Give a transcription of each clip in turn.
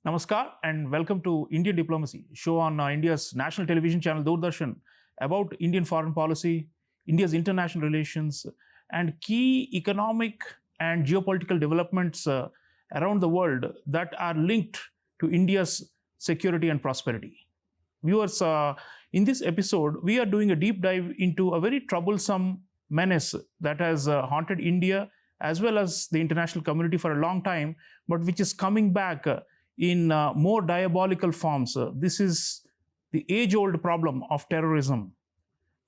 Namaskar and welcome to Indian Diplomacy, show on India's national television channel Doordarshan about Indian foreign policy, India's international relations, and key economic and geopolitical developments around the world that are linked to India's security and prosperity. Viewers, in this episode, we are doing a deep dive into a very troublesome menace that has haunted India as well as the international community for a long time, but which is coming back in more diabolical forms. This is the age-old problem of terrorism.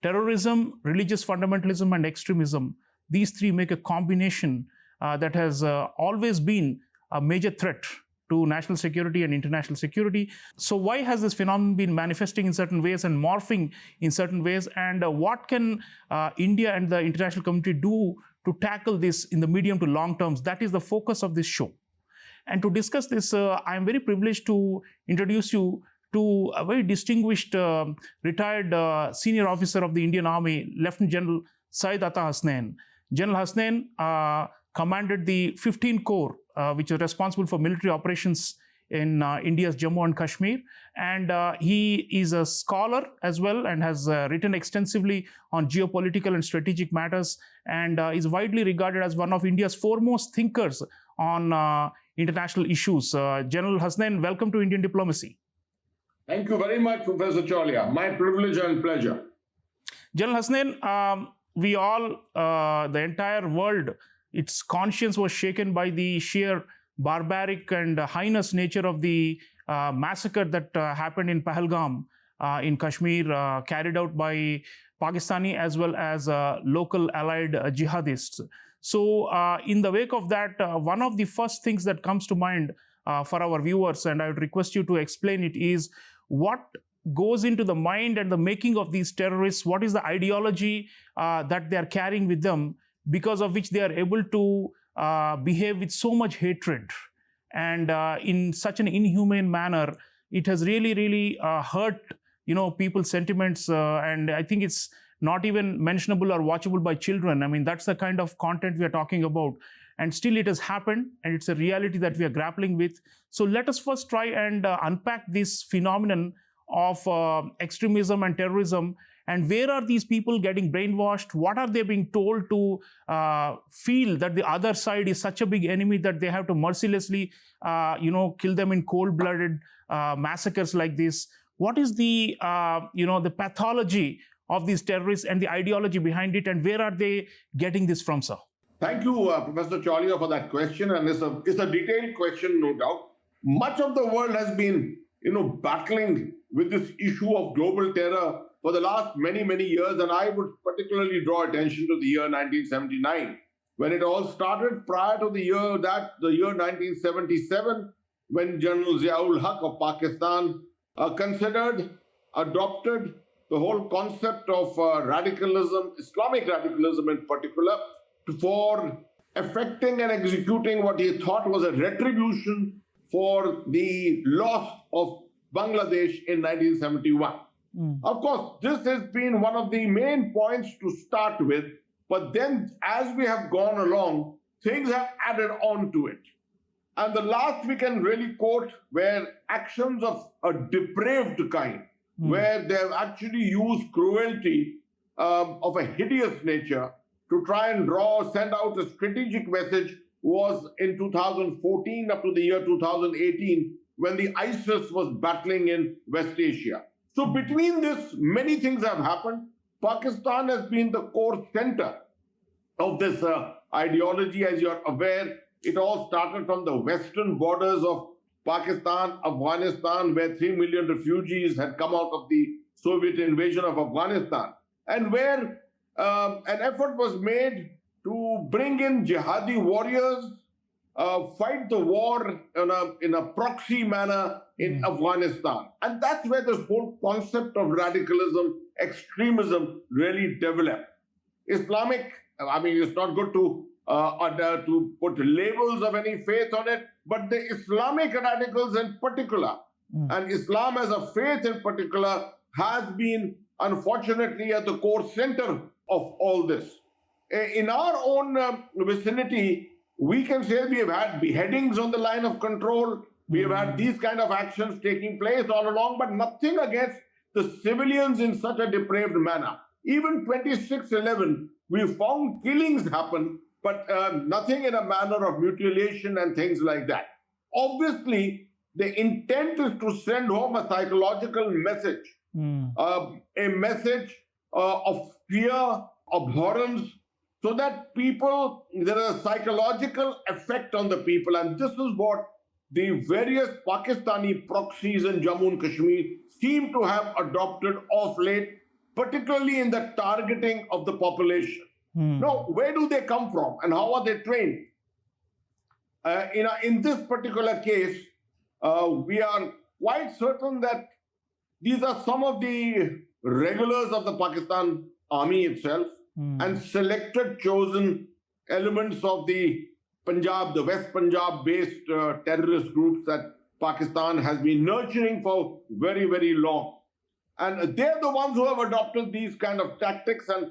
Terrorism, religious fundamentalism, and extremism, these three make a combination that has always been a major threat to national security and international security. So why has this phenomenon been manifesting in certain ways and morphing in certain ways? And what can India and the international community do to tackle this in the medium to long terms? That is the focus of this show. And to discuss this, I am very privileged to introduce you to a very distinguished retired senior officer of the Indian Army, Lieutenant General Syed Ata Hasnain. General Hasnain commanded the 15 Corps, which are responsible for military operations in India's Jammu and Kashmir. And he is a scholar as well and has written extensively on geopolitical and strategic matters, and is widely regarded as one of India's foremost thinkers on international issues. General Hasnain, welcome to Indian Diplomacy. Thank you very much, Professor Chaulia. My privilege and pleasure. General Hasnain, we all, the entire world, its conscience was shaken by the sheer barbaric and heinous nature of the massacre that happened in Pahalgam in Kashmir, carried out by Pakistani as well as local allied jihadists. So in the wake of that, one of the first things that comes to mind for our viewers, and I would request you to explain it, is what goes into the mind and the making of these terrorists. What is the ideology that they are carrying with them, because of which they are able to behave with so much hatred and in such an inhumane manner? It has really hurt people's sentiments, and I think it's not even mentionable or watchable by children. I mean, that's the kind of content we are talking about, and still it has happened, and it's a reality that we are grappling with. So let us first try and unpack this phenomenon of extremism and terrorism. And where are these people getting brainwashed? What are they being told to feel that the other side is such a big enemy that they have to mercilessly, kill them in cold-blooded massacres like this? What is the, the pathology of these terrorists and the ideology behind it, and where are they getting this from, sir? Thank you, Professor Chaulia, for that question. And it's a detailed question, no doubt. Much of the world has been, battling with this issue of global terror for the last many years, and I would particularly draw attention to the year 1979, when it all started. Prior to the year 1977, when General Zia-ul-Haq of Pakistan adopted the whole concept of radicalism, Islamic radicalism in particular, for effecting and executing what he thought was a retribution for the loss of Bangladesh in 1971. Of course, this has been one of the main points to start with, but then as we have gone along, things have added on to it. And the last we can really quote were actions of a depraved kind, where they have actually used cruelty of a hideous nature to try and send out a strategic message, was in 2014 up to the year 2018, when the ISIS was battling in West Asia. So between this, many things have happened. Pakistan has been the core center of this ideology. As you're aware, it all started from the western borders of Pakistan, Afghanistan, where 3 million refugees had come out of the Soviet invasion of Afghanistan, and where an effort was made to bring in jihadi warriors, fight the war in a proxy manner in Afghanistan. And that's where this whole concept of radicalism, extremism really developed. Islamic, it's not good to put labels of any faith on it, but the Islamic radicals in particular, and Islam as a faith in particular, has been unfortunately at the core center of all this. In our own vicinity, we can say we have had beheadings on the line of control. We have had these kind of actions taking place all along, but nothing against the civilians in such a depraved manner. Even 26/11, we found killings happen, but nothing in a manner of mutilation and things like that. Obviously, the intent is to send home a psychological message, a message of fear, abhorrence, so that people, there is a psychological effect on the people. And this is what the various Pakistani proxies in Jammu and Kashmir seem to have adopted of late, particularly in the targeting of the population. Now, where do they come from and how are they trained? In this particular case, we are quite certain that these are some of the regulars of the Pakistan army itself and selected, chosen elements of the Punjab, the West Punjab-based terrorist groups that Pakistan has been nurturing for very, very long. And they're the ones who have adopted these kind of tactics and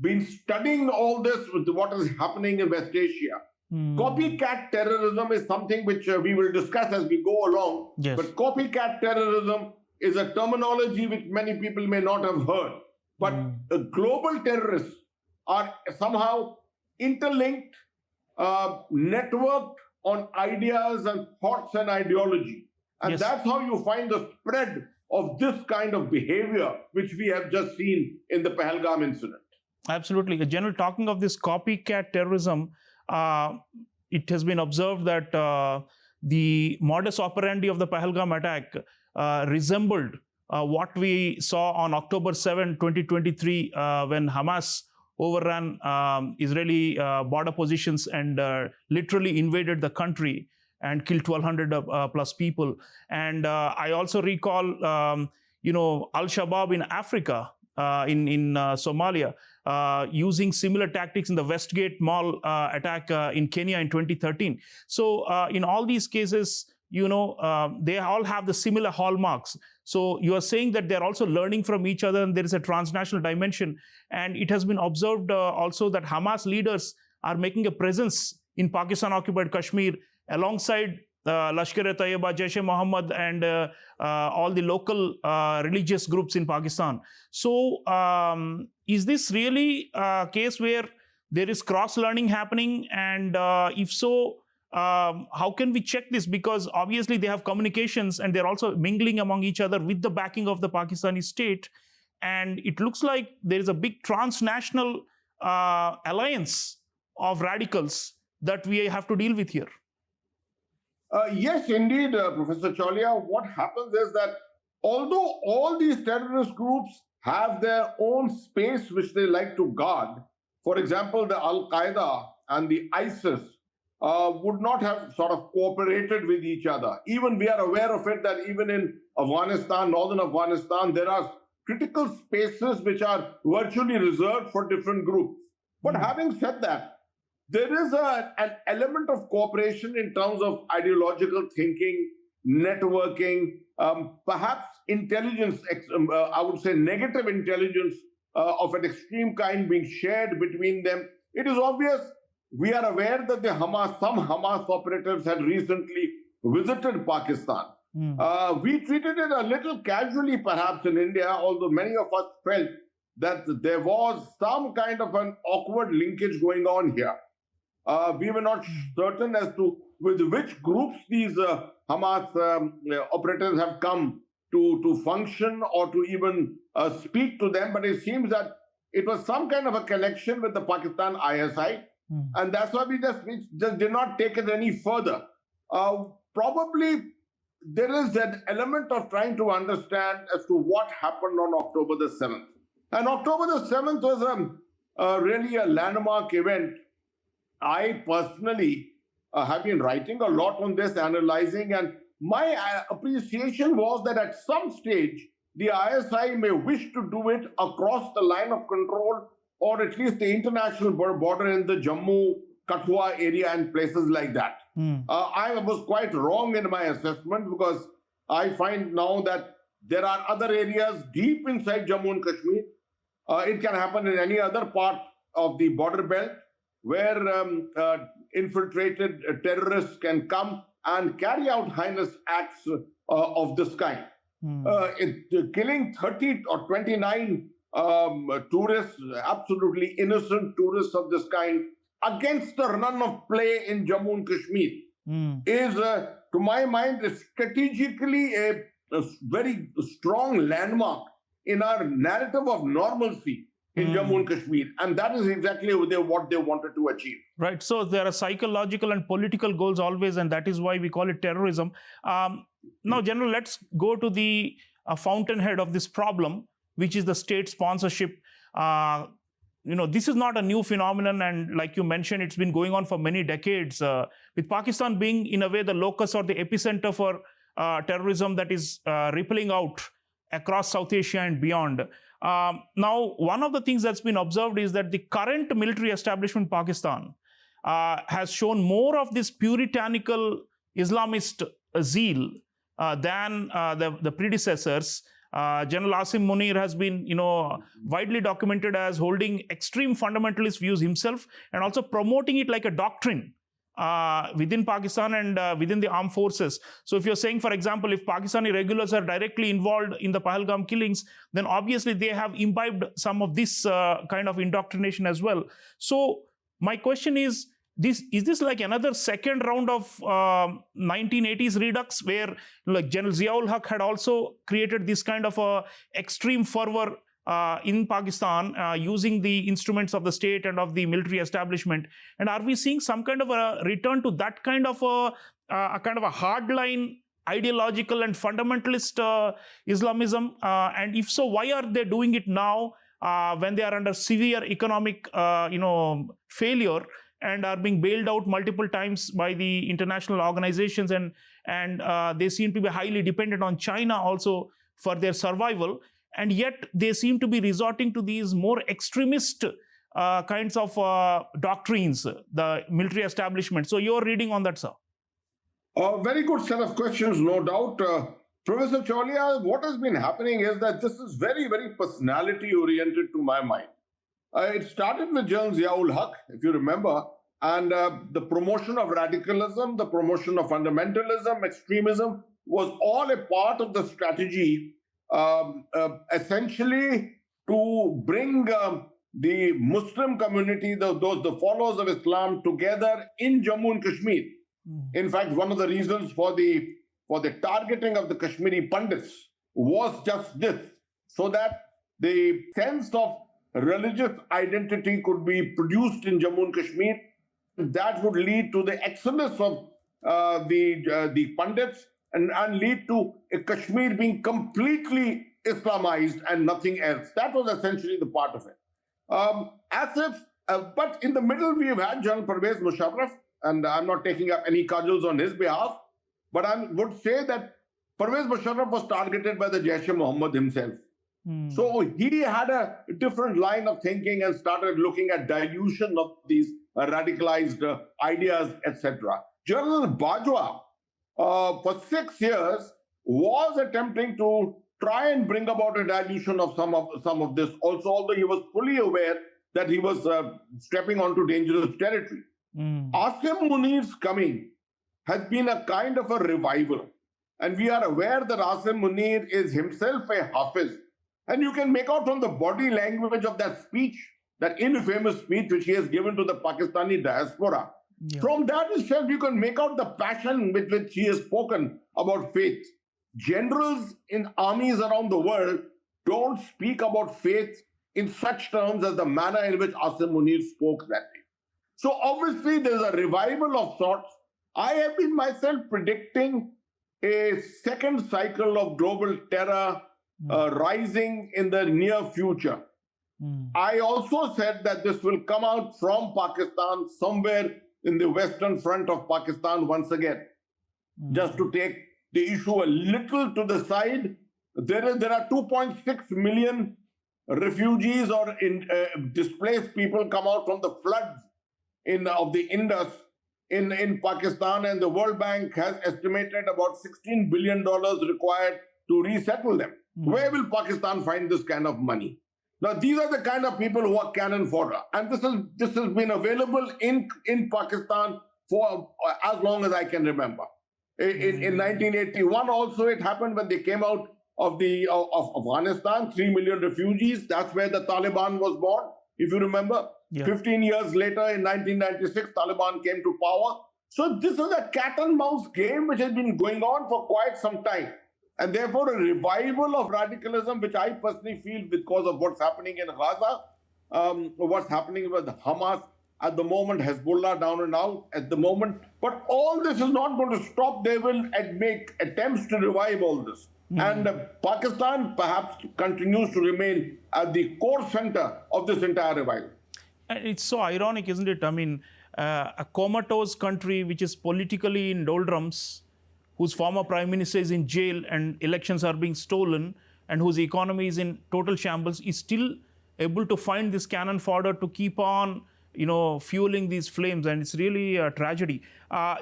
been studying all this with what is happening in West Asia. Copycat terrorism is something which we will discuss as we go along. Yes. But copycat terrorism is a terminology which many people may not have heard. But global terrorists are somehow interlinked, networked on ideas and thoughts and ideology. And that's how you find the spread of this kind of behavior, which we have just seen in the Pahalgam incident. Absolutely. General, talking of this copycat terrorism, it has been observed that the modus operandi of the Pahalgam attack resembled what we saw on October 7, 2023, when Hamas overran Israeli border positions and literally invaded the country and killed 1,200 plus people. And I also recall, Al-Shabaab in Africa, in Somalia, using similar tactics in the Westgate Mall attack in Kenya in 2013. So in all these cases, they all have the similar hallmarks. So you are saying that they're also learning from each other and there is a transnational dimension. And it has been observed also that Hamas leaders are making a presence in Pakistan-occupied Kashmir alongside Lashkar-e-Taiba, Jaish-e-Mohammed, and all the local religious groups in Pakistan. So is this really a case where there is cross-learning happening? And if so, how can we check this? Because obviously they have communications and they're also mingling among each other with the backing of the Pakistani state. And it looks like there is a big transnational alliance of radicals that we have to deal with here. Yes, indeed, Professor Chaulia. What happens is that although all these terrorist groups have their own space which they like to guard, for example, the Al-Qaeda and the ISIS would not have sort of cooperated with each other. Even we are aware of it that even in Afghanistan, northern Afghanistan, there are critical spaces which are virtually reserved for different groups. But having said that, there is an element of cooperation in terms of ideological thinking, networking, perhaps intelligence, I would say negative intelligence of an extreme kind being shared between them. It is obvious, we are aware that some Hamas operatives had recently visited Pakistan. We treated it a little casually perhaps in India, although many of us felt that there was some kind of an awkward linkage going on here. We were not certain as to with which groups these Hamas operatives have come to function or to even speak to them, but it seems that it was some kind of a connection with the Pakistan ISI, and that's why we just did not take it any further. Probably there is an element of trying to understand as to what happened on October the 7th. And October the 7th was really a landmark event. I personally have been writing a lot on this, analyzing, and my appreciation was that at some stage, the ISI may wish to do it across the line of control, or at least the international border in the Jammu, Kathua area and places like that. I was quite wrong in my assessment because I find now that there are other areas deep inside Jammu and Kashmir. It can happen in any other part of the border belt where infiltrated terrorists can come and carry out heinous acts of this kind. Killing 30 or 29 tourists, absolutely innocent tourists of this kind, against the run of play in Jammu and Kashmir is, to my mind, strategically a very strong landmark in our narrative of normalcy in Jammu and Kashmir. And that is exactly what they wanted to achieve. Right. So there are psychological and political goals always, and that is why we call it terrorism. Now, General, let's go to the fountainhead of this problem, which is the state sponsorship. This is not a new phenomenon, and like you mentioned, it's been going on for many decades, with Pakistan being, in a way, the locus or the epicenter for terrorism that is rippling out across South Asia and beyond. Now, one of the things that's been observed is that the current military establishment in Pakistan has shown more of this puritanical Islamist zeal than the predecessors. General Asim Munir has been, widely documented as holding extreme fundamentalist views himself, and also promoting it like a doctrine within Pakistan and within the armed forces. So if you're saying, for example, if Pakistani regulars are directly involved in the Pahalgam killings, then obviously they have imbibed some of this kind of indoctrination as well. So my question is this like another second round of 1980s redux, where like General Zia-ul-Haq had also created this kind of a extreme fervor in Pakistan using the instruments of the state and of the military establishment? And are we seeing some kind of a return to that kind of a hardline ideological and fundamentalist Islamism? And if so, why are they doing it now when they are under severe economic failure and are being bailed out multiple times by the international organizations, and they seem to be highly dependent on China also for their survival, and yet they seem to be resorting to these more extremist kinds of doctrines, the military establishment. So your reading on that, sir? A very good set of questions, no doubt. Professor Chaulia, what has been happening is that this is very, very personality-oriented to my mind. It started with General Zia-ul-Haq, if you remember, and the promotion of radicalism, the promotion of fundamentalism, extremism, was all a part of the strategy, essentially to bring the Muslim community, the followers of Islam, together in Jammu and Kashmir. In fact, one of the reasons for the targeting of the Kashmiri Pandits was just this, so that the sense of religious identity could be produced in Jammu and Kashmir. That would lead to the exodus of the Pandits and lead to Kashmir being completely Islamized and nothing else. That was essentially the part of it. But in the middle, we've had General Pervez Musharraf, and I'm not taking up any cudgels on his behalf, but I would say that Pervez Musharraf was targeted by the Jaish-e-Mohammed himself. So he had a different line of thinking and started looking at dilution of these radicalized ideas, etc. General Bajwa, for 6 years, was attempting to try and bring about a dilution of some of this also, although he was fully aware that he was stepping onto dangerous territory. Asim Munir's coming has been a kind of a revival. And we are aware that Asim Munir is himself a Hafiz. And you can make out from the body language of that speech, that infamous speech which he has given to the Pakistani diaspora. Yeah. From that itself, you can make out the passion with which he has spoken about faith. Generals in armies around the world don't speak about faith in such terms as the manner in which Asim Munir spoke that day. So obviously there's a revival of sorts. I have been myself predicting a second cycle of global terror rising in the near future. I also said that this will come out from Pakistan, somewhere in the western front of Pakistan once again. Just to take the issue a little to the side, there are 2.6 million refugees or displaced people come out from the floods of the Indus in Pakistan, and the World Bank has estimated about $16 billion required to resettle them. Where will Pakistan find this kind of money? Now, these are the kind of people who are cannon fodder, and this has been available in Pakistan for as long as I can remember. In 1981 also it happened when they came out of Afghanistan, 3 million refugees. That's where the Taliban was born, if you remember. Yeah. 15 years later, in 1996, Taliban came to power. So this is a cat and mouse game which has been going on for quite some time. And therefore, a revival of radicalism, which I personally feel because of what's happening in Gaza, what's happening with Hamas at the moment, Hezbollah down and out at the moment. But all this is not going to stop. They will make attempts to revive all this. And Pakistan perhaps continues to remain at the core center of this entire revival. And it's so ironic, isn't it? I mean, a comatose country which is politically in doldrums, whose former prime minister is in jail and elections are being stolen, and whose economy is in total shambles, is still able to find this cannon fodder to keep on, fueling these flames, and it's really a tragedy.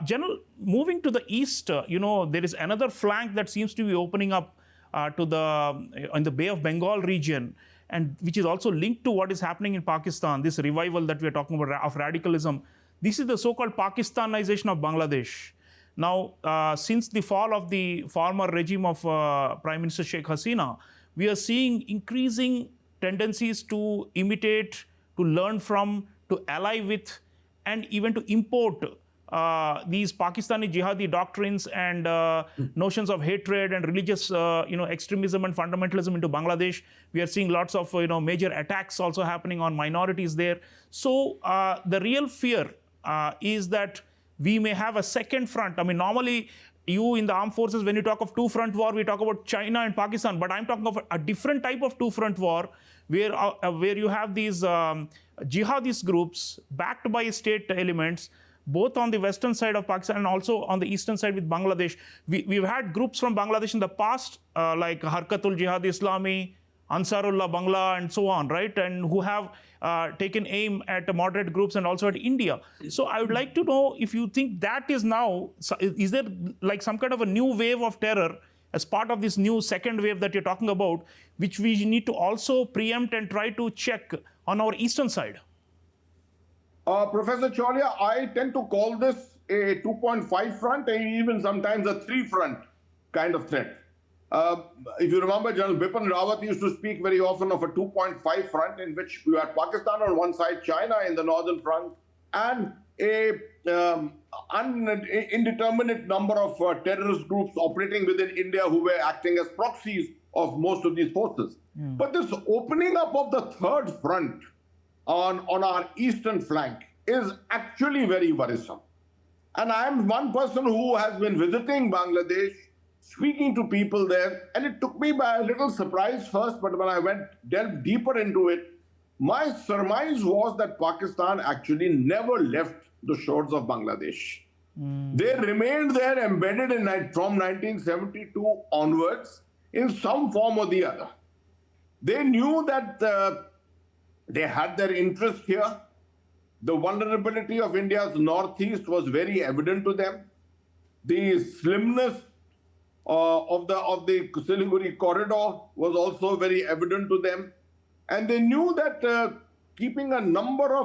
General, moving to the east, there is another flank that seems to be opening up in the Bay of Bengal region, and which is also linked to what is happening in Pakistan, this revival that we are talking about of radicalism. This is the so-called Pakistanization of Bangladesh. Now, since the fall of the former regime of Prime Minister Sheikh Hasina, we are seeing increasing tendencies to imitate, to learn from, to ally with, and even to import these Pakistani jihadi doctrines and notions of hatred and religious extremism and fundamentalism into Bangladesh. We are seeing lots of major attacks also happening on minorities there. So the real fear is that we may have a second front. I mean, normally you in the armed forces, when you talk of two-front war, we talk about China and Pakistan, but I'm talking of a different type of two-front war where you have these jihadist groups backed by state elements, both on the western side of Pakistan and also on the eastern side with Bangladesh. We've had groups from Bangladesh in the past, like Harkatul Jihad Islami, Ansarullah Bangla, and so on, right? And who have taken aim at moderate groups and also at India. So I would like to know if you think that is now, is there like some kind of a new wave of terror as part of this new second wave that you're talking about, which we need to also preempt and try to check on our eastern side? Professor Chaulia, I tend to call this a 2.5 front and even sometimes a 3 front kind of threat. If you remember, General Bipin Rawat used to speak very often of a 2.5 front in which you had Pakistan on one side, China in the northern front, and an indeterminate number of terrorist groups operating within India who were acting as proxies of most of these forces. But this opening up of the third front on our eastern flank is actually very worrisome. And I am one person who has been visiting Bangladesh, speaking to people there, and it took me by a little surprise first, but when I delved deeper into it, my surmise was that Pakistan actually never left the shores of Bangladesh. They remained there embedded from 1972 onwards in some form or the other. They knew that they had their interest here. The vulnerability of India's northeast was very evident to them. The slimness of the Siliguri corridor was also very evident to them. And they knew that keeping a number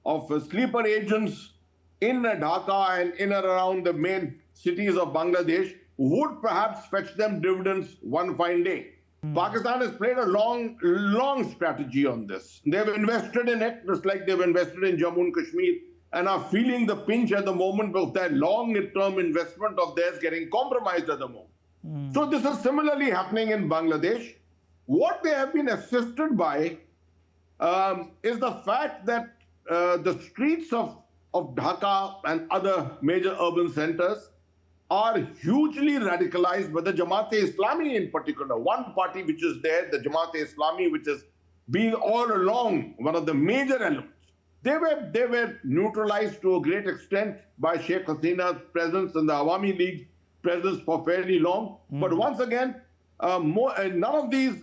of sleeper agents in Dhaka and in and around the main cities of Bangladesh would perhaps fetch them dividends one fine day. Pakistan has played a long strategy on this. They've invested in it, just like they've invested in Jammu and Kashmir, and are feeling the pinch at the moment of that long-term investment of theirs getting compromised at the moment. So this is similarly happening in Bangladesh. What they have been assisted by is the fact that the streets of Dhaka and other major urban centers are hugely radicalized by the Jamaat-e-Islami in particular. One party which is there, the Jamaat-e-Islami, which has been all along one of the major elements. They were neutralized to a great extent by Sheikh Hasina's presence and the Awami League's presence for fairly long. But once again, none of these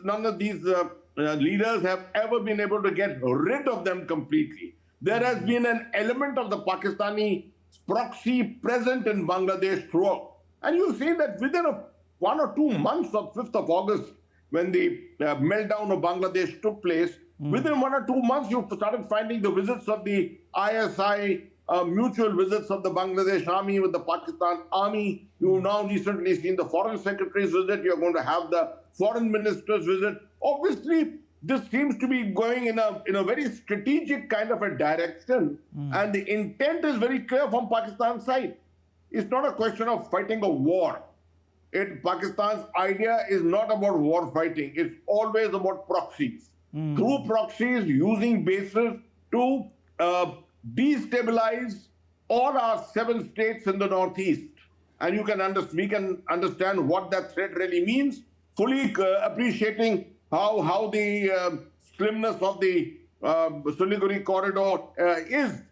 leaders have ever been able to get rid of them completely. There has been an element of the Pakistani proxy present in Bangladesh throughout. And you see that within 1 or 2 months of 5th of August, when the meltdown of Bangladesh took place, within 1 or 2 months, you started finding the visits of the ISI mutual visits of the Bangladesh army with the Pakistan army. You've now recently seen the foreign secretary's visit. You're going to have the foreign minister's visit. Obviously, this seems to be going in a very strategic kind of a direction. And the intent is very clear from Pakistan's side. It's not a question of fighting a war. Pakistan's idea is not about war fighting. It's always about proxies. Through proxies, using bases to destabilize all our 7 states in the northeast. And we can understand what that threat really means, fully appreciating how the slimness of the Siliguri corridor is.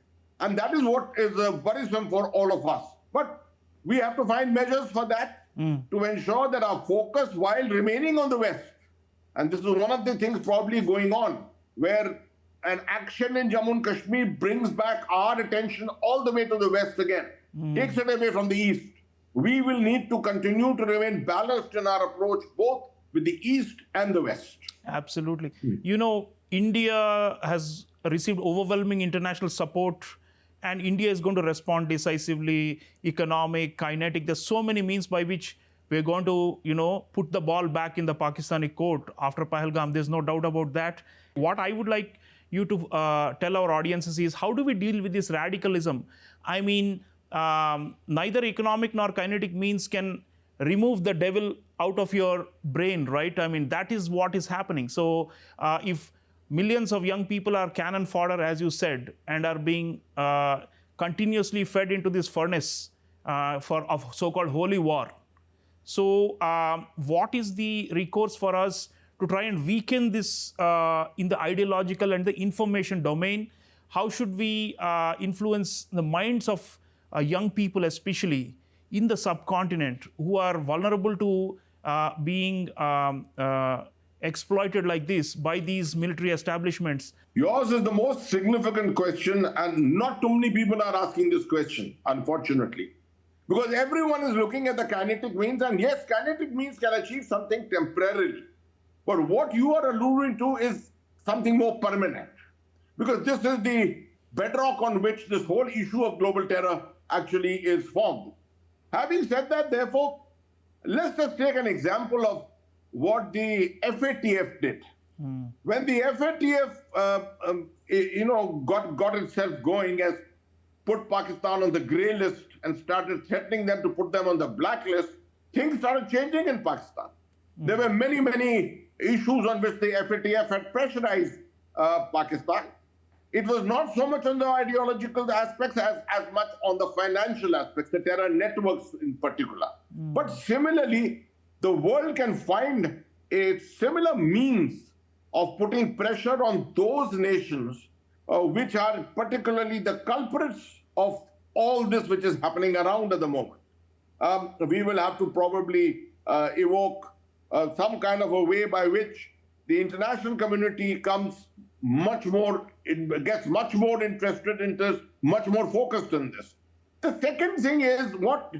And that is what is worrisome for all of us. But we have to find measures for that to ensure that our focus, while remaining on the West, and this is one of the things probably going on, where an action in Jammu and Kashmir brings back our attention all the way to the West again, takes it away from the East. We will need to continue to remain balanced in our approach, both with the East and the West. Absolutely. You know, India has received overwhelming international support, and India is going to respond decisively, economic, kinetic. There's so many means by which we're going to, put the ball back in the Pakistani court after Pahalgam. There's no doubt about that. What I would like you to tell our audiences is, how do we deal with this radicalism? I mean, neither economic nor kinetic means can remove the devil out of your brain, right? I mean, that is what is happening. So if millions of young people are cannon fodder, as you said, and are being continuously fed into this furnace of so-called holy war. So what is the recourse for us to try and weaken this in the ideological and the information domain? How should we influence the minds of young people, especially in the subcontinent, who are vulnerable to being exploited like this by these military establishments? Yours is the most significant question, and not too many people are asking this question, unfortunately. Because everyone is looking at the kinetic means, and yes, kinetic means can achieve something temporarily. But what you are alluding to is something more permanent. Because this is the bedrock on which this whole issue of global terror actually is formed. Having said that, therefore, let's just take an example of what the FATF did. When the FATF, got itself going, as put Pakistan on the grey list and started threatening them to put them on the blacklist, things started changing in Pakistan. There were many, many issues on which the FATF had pressurized Pakistan. It was not so much on the ideological aspects as much on the financial aspects, the terror networks in particular. But similarly, the world can find a similar means of putting pressure on those nations which are particularly the culprits of all this which is happening around at the moment. We will have to probably evoke some kind of a way by which the international community gets much more interested in this, much more focused on this. The second thing is, what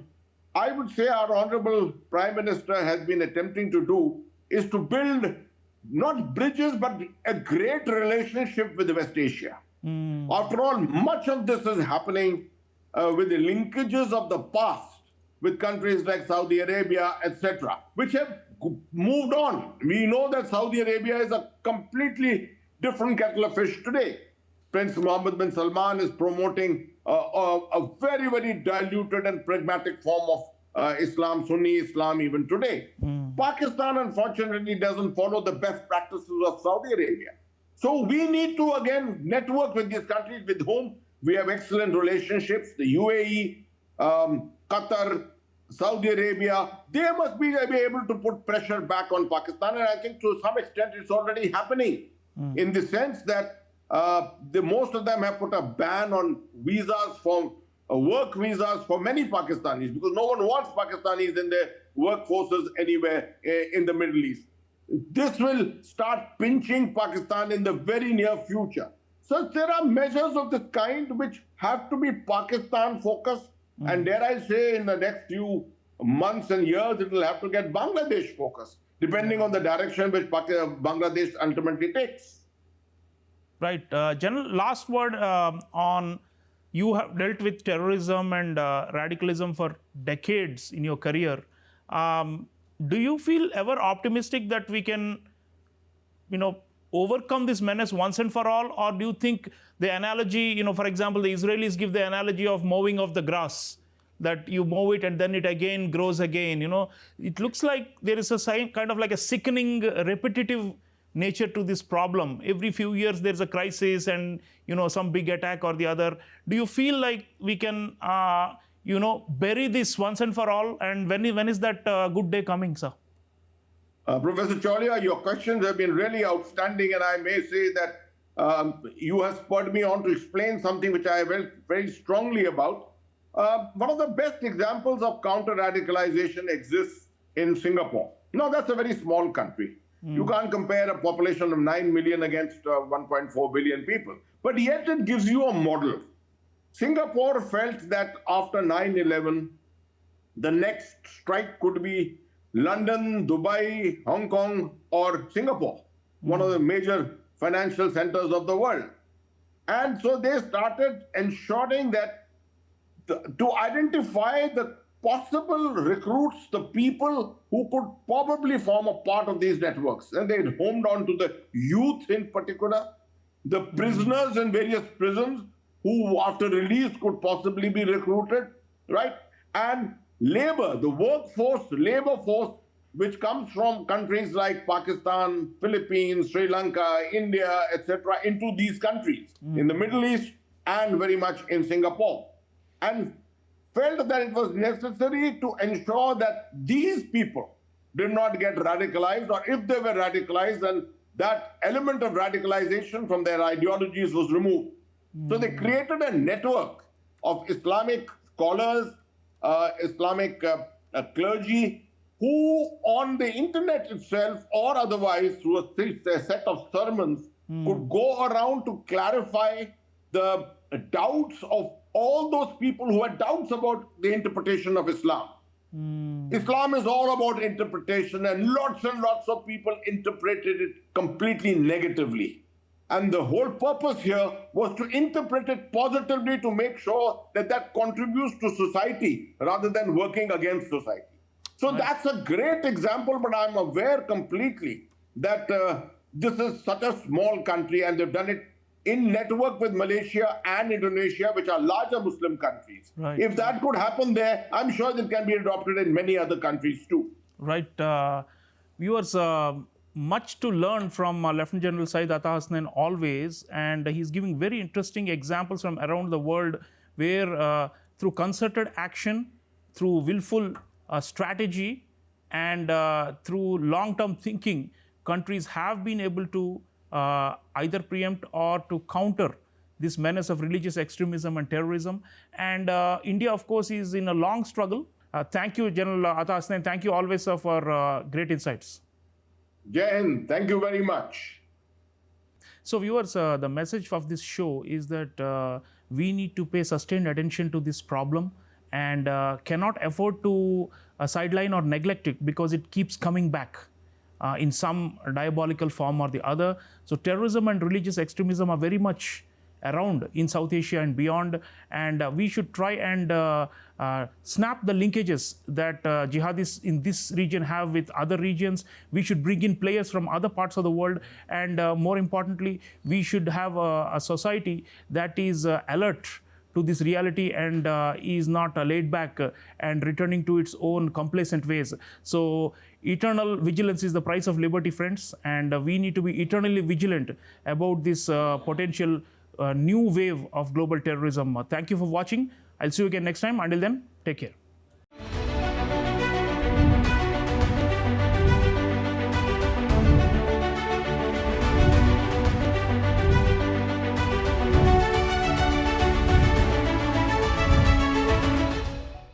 I would say our Honorable Prime Minister has been attempting to do is to build not bridges, but a great relationship with West Asia. After all, much of this is happening with the linkages of the past with countries like Saudi Arabia, etc., which have moved on. We know that Saudi Arabia is a completely different kettle of fish today. Prince Mohammed bin Salman is promoting a very, very diluted and pragmatic form of Islam, Sunni Islam even today. Pakistan, unfortunately, doesn't follow the best practices of Saudi Arabia. So we need to, again, network with these countries with whom we have excellent relationships. The UAE, Qatar, Saudi Arabia, they must be able to put pressure back on Pakistan. And I think to some extent it's already happening in the sense that most of them have put a ban on visas for work visas for many Pakistanis, because no one wants Pakistanis in their workforces anywhere in the Middle East. This will start pinching Pakistan in the very near future. So there are measures of this kind which have to be Pakistan focused, and dare I say in the next few months and years it will have to get Bangladesh focused, depending on the direction which Bangladesh ultimately takes. Right. General, last word on you have dealt with terrorism and radicalism for decades in your career. Do you feel ever optimistic that we can, overcome this menace once and for all? Or do you think the analogy, for example, the Israelis give the analogy of mowing of the grass, that you mow it and then it again grows again. It looks like there is a kind of like a sickening, repetitive nature to this problem. Every few years there's a crisis and some big attack or the other. Do you feel like we can bury this once and for all? And when is that good day coming, sir? Professor Chaulia, your questions have been really outstanding, and I may say that you have spurred me on to explain something which I felt very strongly about. One of the best examples of counter-radicalization exists in Singapore. Now, that's a very small country. You can't compare a population of 9 million against 1.4 billion people. But yet it gives you a model. Singapore felt that after 9/11, the next strike could be London, Dubai, Hong Kong, or Singapore, one of the major financial centers of the world. And so they started ensuring that to identify the possible recruits, the people who could probably form a part of these networks. And they homed on to the youth in particular, the prisoners in various prisons who after release could possibly be recruited, right? And labor, the workforce, labor force, which comes from countries like Pakistan, Philippines, Sri Lanka, India, etc., into these countries in the Middle East and very much in Singapore. And felt that it was necessary to ensure that these people did not get radicalized, or if they were radicalized, then that element of radicalization from their ideologies was removed. So they created a network of Islamic scholars, Islamic clergy, who on the internet itself or otherwise through a set of sermons could go around to clarify the doubts of all those people who had doubts about the interpretation of Islam. Islam is all about interpretation, and lots of people interpreted it completely negatively. And the whole purpose here was to interpret it positively to make sure that that contributes to society rather than working against society. So that's a great example, but I'm aware completely that this is such a small country, and they've done it in network with Malaysia and Indonesia, which are larger Muslim countries. Right. If that could happen there, I'm sure it can be adopted in many other countries too. Right. Viewers, much to learn from Lieutenant General Syed Ata Hasnain always, and he's giving very interesting examples from around the world where through concerted action, through willful strategy, and through long-term thinking, countries have been able to either preempt or to counter this menace of religious extremism and terrorism. And India, of course, is in a long struggle. Thank you, General Ata Hasnain. Thank you always for great insights. Jai Hind, thank you very much. So viewers, the message of this show is that we need to pay sustained attention to this problem and cannot afford to sideline or neglect it because it keeps coming back in some diabolical form or the other. So terrorism and religious extremism are very much around in South Asia and beyond, and we should try and snap the linkages that jihadists in this region have with other regions. We should bring in players from other parts of the world, and more importantly, we should have a society that is alert to this reality and is not laid back and returning to its own complacent ways. So eternal vigilance is the price of liberty, friends, and we need to be eternally vigilant about this potential new wave of global terrorism. Thank you for watching. I'll see you again next time. Until then, take care.